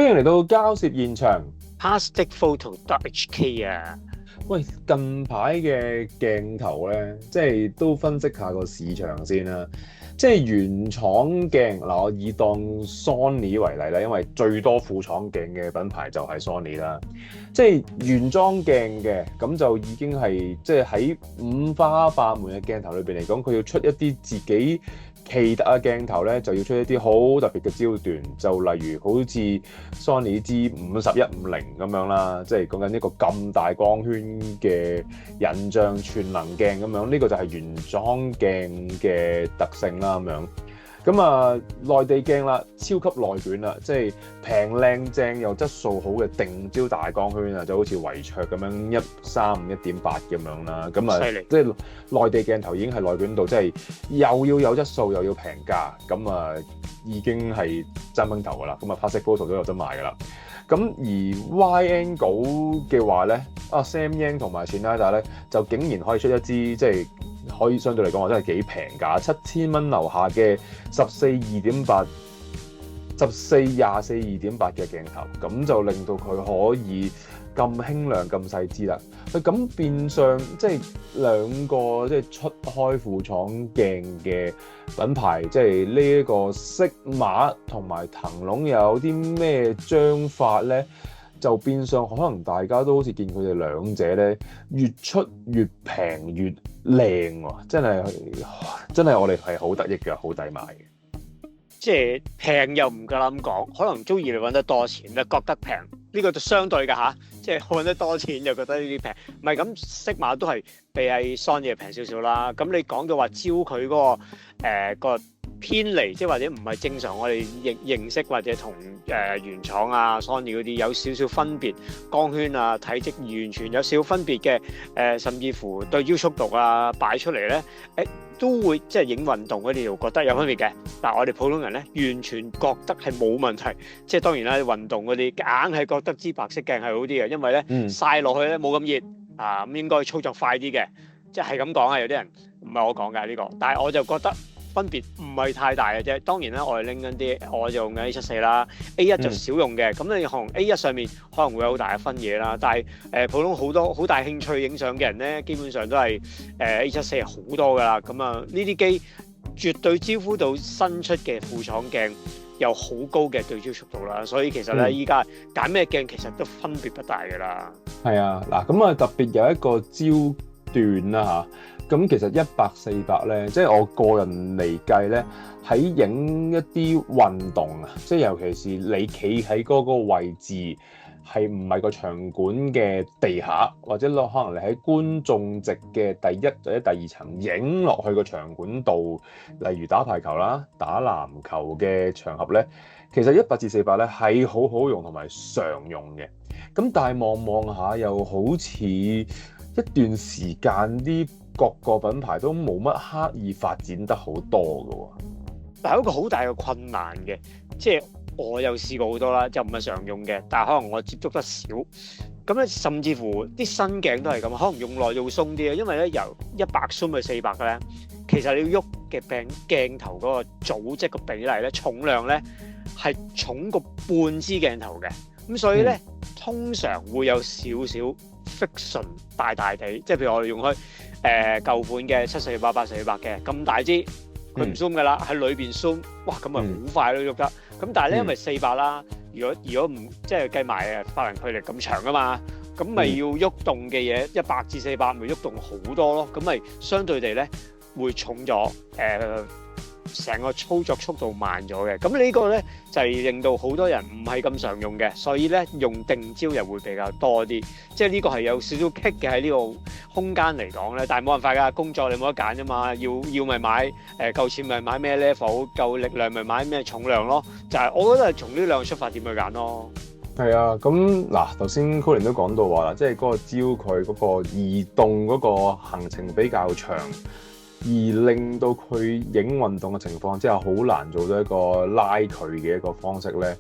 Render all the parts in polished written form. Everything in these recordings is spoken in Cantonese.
歡迎嚟到交涉現場。Plasticphoto.hk 啊，喂，近排嘅鏡頭咧，即係都分析下個市場先啦。即係原廠鏡嗱，我以當 Sony 為例啦，因為最多副廠鏡嘅品牌就係 Sony 啦。即係原裝鏡嘅，咁就已經係即係喺五花八門嘅鏡頭裏邊嚟講，佢要出一啲自己奇特嘅鏡頭咧，就要出一啲好特別嘅焦段，就例如好似 Sony 支5150咁樣啦，即係講緊一個咁大光圈嘅人像全能鏡咁樣，呢個就係原裝鏡嘅特性啦咁樣。咁啊，內地鏡啦，超級內卷啦，即係平靚正又質素好嘅定焦大光圈啊，就好似圍卓咁樣135 1.8咁樣啦。咁啊，即係內地鏡頭已經係內卷到，即係又要有質素又要平價，咁啊已經係爭崩頭噶啦。咁啊，Plasticphoto都有得賣噶啦。咁而 wide angle 嘅話咧，Samyang 同埋 Schneider 咧就竟然可以出一支即係可以相對嚟講話真係幾平價，7000蚊樓下嘅14 2.8、14 24 2.8嘅鏡頭，咁就令到佢可以咁輕量咁細支啦。咁變相即係兩個即係出開副廠鏡嘅品牌，即係呢一個Sigma同埋騰龍又有啲咩章法咧？就變相可能大家都好似見佢哋兩者咧，越出越平越靚喎，真係我哋係好得益嘅，好抵買嘅。即係平又唔夠膽講，可能中意你揾得多錢就覺得平，呢個就相對㗎嚇。即係揾得多錢就覺得呢啲平，唔係咁Sigma都係比喺 Sony 平少少啦。咁你講到話招佢嗰個偏離，即係或者唔係正常我哋認識或者同原廠啊 Sony 嗰啲有少少分別，光圈啊體積完全有少少分別嘅甚至乎對焦速度啊擺出嚟咧都會即係影運動嗰啲就覺得有分別嘅，但係我哋普通人咧完全覺得係冇問題，即係當然啦，運動嗰啲硬係覺得支白色鏡係好啲嘅，因為咧曬落去咧冇咁熱啊，咁應該操作快啲嘅，即係咁講啊，有啲人唔係我講㗎呢個，但係我就覺得分別唔係太大嘅啫。當然啦，我係拎緊啲，我就用緊 A74啦，A1 就少用嘅，咁你可能 A1 上面可能會有好大嘅分野啦，但係普通好多好大興趣影相嘅人咧，基本上都係A74係好多㗎啦，咁啊呢啲機絕對招呼到新出嘅副廠鏡有好高嘅對焦速度啦，所以其實咧依家揀咩鏡其實都分別不大㗎啦。係啊，嗱咁啊特別有一個焦段啦嚇。咁其實100、400咧，即係我個人嚟計咧，喺影一啲運動啊，即係尤其是你企喺嗰個位置，係唔係個場館嘅地下，或者可能你喺觀眾席嘅第一或者第二層影落去個場館度，例如打排球啦、打籃球嘅場合咧，其實100至400咧係好好用同埋常用嘅。咁但係望下又好似一段時間啲各個品牌都冇乜刻意發展得好多嘅喎，但係一個好大嘅困難嘅，即係我有試過好多啦，就唔係常用嘅，但係可能我接觸得少，咁咧甚至乎啲新鏡都係咁，可能用耐就會鬆啲啊，因為咧由100 zoom 去400嘅咧，其實你要喐嘅鏡頭嗰個組織個比例咧，重量咧係重過半支鏡頭嘅，咁所以咧通常會有少少 friction 大地，即係譬如我哋用開舊款嘅748、848嘅咁大支，佢唔 zoom 㗎啦，喺裏邊 zoom，哇咁咪好快都喐得。咁但係咧因為400啦，如果唔即係計埋發行距離咁長㗎嘛，咁咪要喐動嘅嘢100至400咪喐動好多咯，咁咪相對地咧會重咗成個操作速度慢咗嘅，咁呢個咧就係令到好多人唔係咁常用嘅，所以咧用定焦又會比較多啲，即係呢個係有少少棘嘅喺呢個空間嚟講咧，但係冇辦法㗎，工作你冇得揀啫嘛，要咪買夠錢咪買咩 level， 夠力量咪買咩重量咯，就係我覺得係從呢兩個出發點去揀咯。係啊，咁嗱頭先 Colin 都講到話啦，即係嗰個焦佢嗰個移動嗰個行程比較長。而令到佢影運動嘅情況之下，好難做到一個拉距嘅一個方式咧。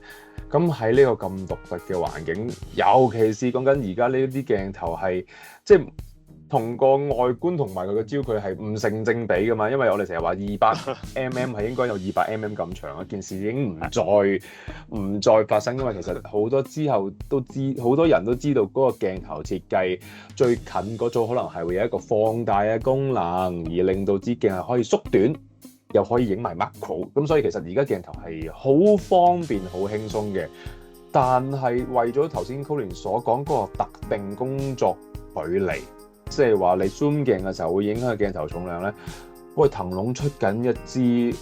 咁喺呢個咁獨特嘅環境，尤其是講緊而家呢啲鏡頭係即係同個外觀同埋佢個焦距係唔成正比噶嘛，因為我哋成日話200mm 係應該有200mm 咁長，一件事已經唔再發生，因為其實好多之後都知，好多人都知道嗰個鏡頭設計最近嗰組可能係會有一個放大嘅功能，而令到支鏡係可以縮短，又可以影埋 macro， 咁所以其實而家鏡頭係好方便、好輕鬆嘅。但係為咗頭先 Colin 所講嗰個特定工作距離，即係話你 zoom 鏡嘅時候會影響個鏡頭重量咧。喂，騰龍出緊一支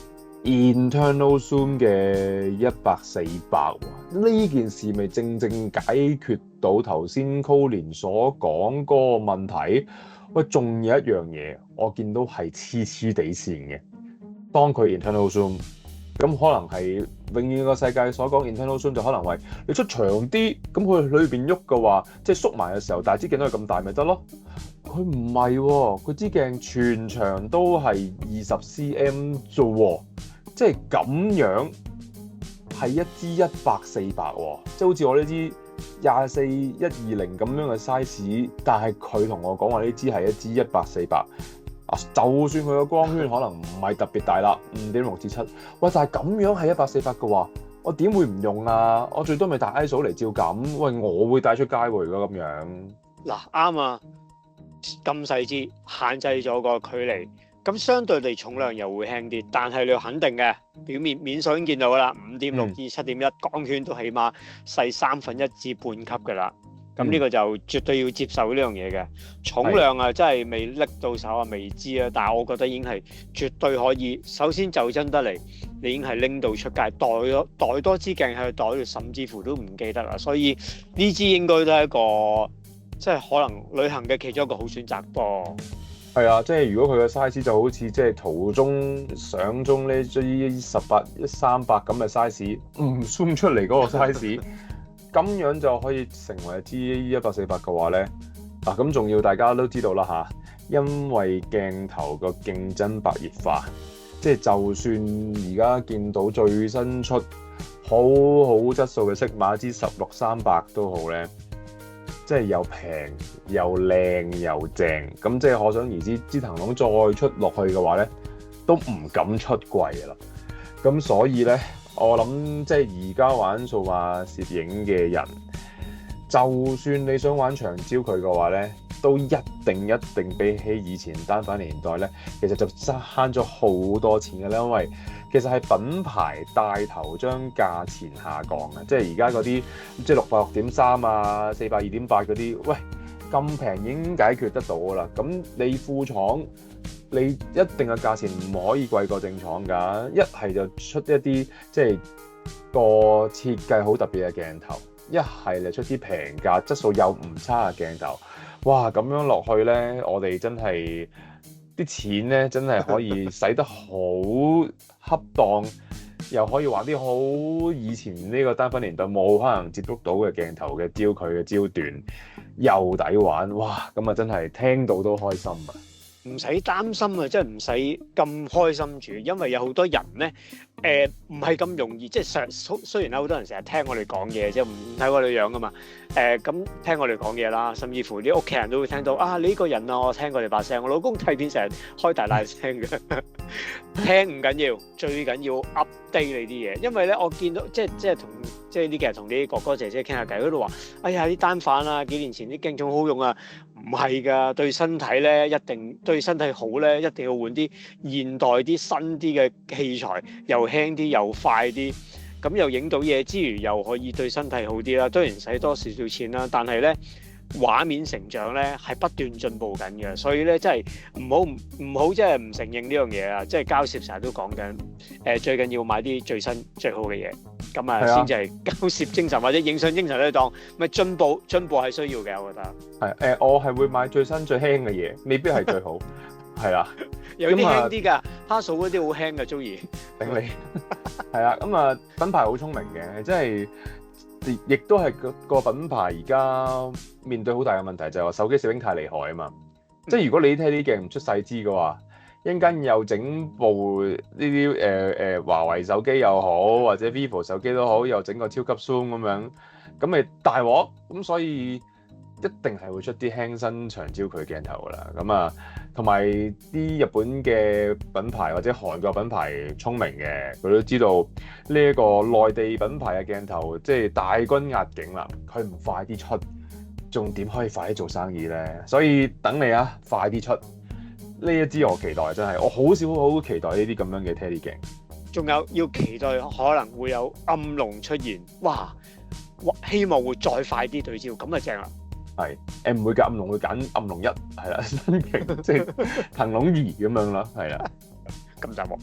internal zoom 嘅100-400喎，呢件事咪正正解決到頭先 Colin 所講嗰個問題。喂，仲有一樣嘢，我見到係黐黐地線嘅。當佢 internal zoom，咁可能係永遠個世界所講 internal zoom 就可能係你出長啲，咁佢裏邊喐嘅話，即係縮埋嘅時候，但係支鏡都係咁大咪得咯。佢唔係喎，佢支鏡全長都係20cm 啫喎，即係咁樣係一支100-400喎，即係好似我呢支24-120咁樣嘅 size， 但係佢同我講話呢支係一支100-400。就算佢個光圈可能唔係特別大啦，5.6-7，喂，但係咁樣係100-400嘅話，我點會唔用啊？我最多咪帶 ISO 嚟照咁，喂，我會帶出街喎，如果咁樣。嗱，啱啊，咁細支限制咗個距離，咁相對地重量又會輕啲，但係你要肯定嘅，表面面數已經見到啦，5.6至7.1，光圈都起碼細1/3至半級嘅啦。咁呢個就絕對要接受呢樣嘢嘅。重量啊，真係未拎到手啊，未知啊。但係我覺得已經係絕對可以。首先就真得嚟，你已經係拎到出街，袋多支鏡喺袋度，甚至乎都唔記得啦。所以呢支應該都係一個即係可能旅行嘅其中一個好選擇噃。係啊，即係如果佢嘅 size 就好似即係圖中相中呢支18-300咁嘅 size， 唔 zoom 出嚟嗰個 size。咁樣就可以成為一支100-400嘅話咧，咁仲要大家都知道啦嚇，因為鏡頭個競爭白熱化，即係就算而家見到最新出好好質素嘅色碼支16-300都好咧，即係又平又靚又正，咁即係可想而知，支騰龍再出落去嘅話咧，都唔敢出貴㗎啦。咁所以咧，我諗即係而家玩數碼攝影嘅人，就算你想玩長焦距嘅話咧，都一定比起以前單反年代咧，其實就慳咗好多錢嘅啦。因為其實係品牌帶頭將價錢下降嘅，即係而家嗰啲即係600-6.3啊、400-2.8嗰啲，喂，咁平已經解決得到噶啦。咁你副廠，你一定嘅價錢唔可以貴過正廠㗎，一係就出一啲即係個設計好特別嘅鏡頭，一係就出啲平價質素又唔差嘅鏡頭。哇，咁樣落去咧，我哋真係啲錢咧，真係可以使得好恰當，又可以玩啲好以前呢個單反年代冇可能接觸到嘅鏡頭嘅焦距嘅焦段，又抵玩。哇，咁啊真係聽到都開心啊！唔使擔心啊，即係唔使咁開心住，因為有好多人咧，唔係咁容易，即係雖然好多人成日聽我哋講嘢，即係唔睇我哋樣噶嘛，咁聽我哋講嘢啦，甚至乎啲屋企人都會聽到啊，你呢個人啊，我聽過你把聲，我老公睇片成日開大聲嘅，聽唔緊要，最緊要 update 你啲嘢，因為咧我見到即係同即係呢幾日同啲哥哥姐姐傾下偈，嗰度話，哎呀啲單反啊，幾年前啲鏡仲好用啊。唔係㗎，對身體咧一定對身體好咧，一定要換啲現代啲新啲嘅器材，又輕啲又快啲，咁又影到嘢之餘，又可以對身體好啲啦。當然使多少少錢啦，但係咧畫面成長咧係不斷進步緊嘅，所以咧真係唔好即係唔承認呢樣嘢啊！即係交攝成日都講緊，最緊要買啲最新最好嘅嘢，咁啊先至係交攝精神或者影相精神咧當，咪進步係需要嘅，我覺得。係我係會買最新最輕嘅嘢，未必係最好，係啦。有啲輕啲㗎，哈數嗰啲好輕㗎，Joey。頂你。係啊，咁啊品牌好聰明嘅，即係亦都係個品牌而家面對好大嘅問題，就係話手機攝影太厲害啊嘛。即係如果你睇啲鏡唔出細支嘅話，一陣間又整部呢啲華為手機又好，或者 Vivo 手機都好，又整個超級 zoom 咁樣，咁咪大鑊。咁所以一定係會出啲輕身長焦距鏡頭㗎啦。咁啊，同埋啲日本嘅品牌或者韓國品牌聰明嘅，佢都知道呢一個內地品牌嘅鏡頭即係大軍壓境啦，佢唔快啲出，仲點可以快啲做生意咧？所以等你啊，快啲出呢一支，我期待真係，我好少好期待呢啲咁樣嘅 Tele 鏡。仲有要期待可能會有暗龍出現，哇！希望會再快啲對焦，咁啊正啦。係唔會㗎，暗龍會揀暗龍1係啦，新型即係騰龍2咁樣啦，係啦。咁就冇。